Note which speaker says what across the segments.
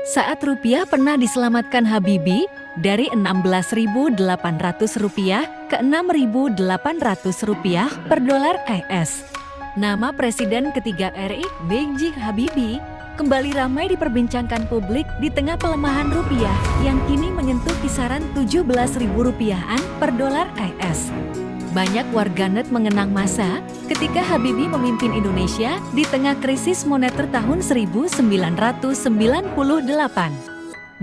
Speaker 1: Saat rupiah pernah diselamatkan Habibie dari Rp16.800 ke Rp6.800 per dolar AS. Nama Presiden ketiga RI, B.J. Habibie, kembali ramai diperbincangkan publik di tengah pelemahan rupiah yang kini menyentuh kisaran Rp17.000-an per dolar AS. Banyak warganet mengenang masa ketika Habibie memimpin Indonesia di tengah krisis moneter tahun 1998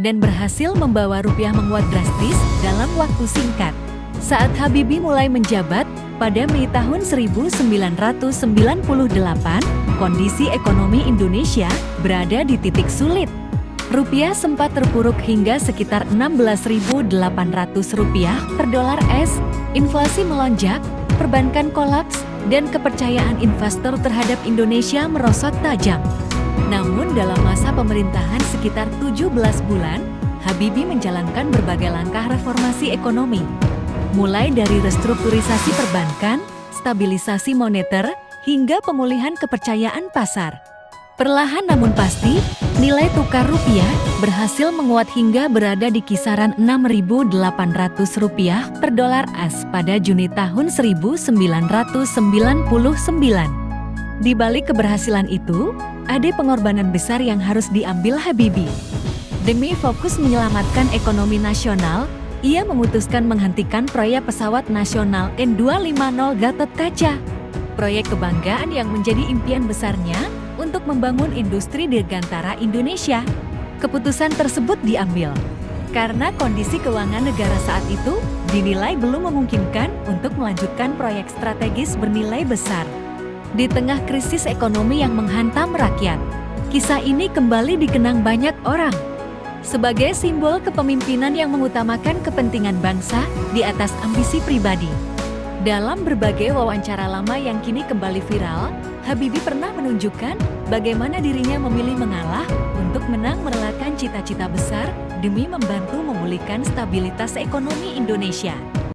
Speaker 1: dan berhasil membawa rupiah menguat drastis dalam waktu singkat. Saat Habibie mulai menjabat pada Mei tahun 1998, kondisi ekonomi Indonesia berada di titik sulit. Rupiah sempat terpuruk hingga sekitar Rp16.800 per dolar AS, inflasi melonjak, perbankan kolaps, dan kepercayaan investor terhadap Indonesia merosot tajam. Namun dalam masa pemerintahan sekitar 17 bulan, Habibie menjalankan berbagai langkah reformasi ekonomi. Mulai dari restrukturisasi perbankan, stabilisasi moneter, hingga pemulihan kepercayaan pasar. Perlahan namun pasti, nilai tukar rupiah berhasil menguat hingga berada di kisaran Rp6.800 per dolar AS pada Juni tahun 1999. Di balik keberhasilan itu, ada pengorbanan besar yang harus diambil Habibie. Demi fokus menyelamatkan ekonomi nasional, ia memutuskan menghentikan proyek pesawat nasional N250 Gatotkaca. Proyek kebanggaan yang menjadi impian besarnya untuk membangun industri dirgantara Indonesia. Keputusan tersebut diambil karena kondisi keuangan negara saat itu dinilai belum memungkinkan untuk melanjutkan proyek strategis bernilai besar. Di tengah krisis ekonomi yang menghantam rakyat, kisah ini kembali dikenang banyak orang sebagai simbol kepemimpinan yang mengutamakan kepentingan bangsa di atas ambisi pribadi. Dalam berbagai wawancara lama yang kini kembali viral, Habibie pernah menunjukkan bagaimana dirinya memilih mengalah untuk menang merelakan cita-cita besar demi membantu memulihkan stabilitas ekonomi Indonesia.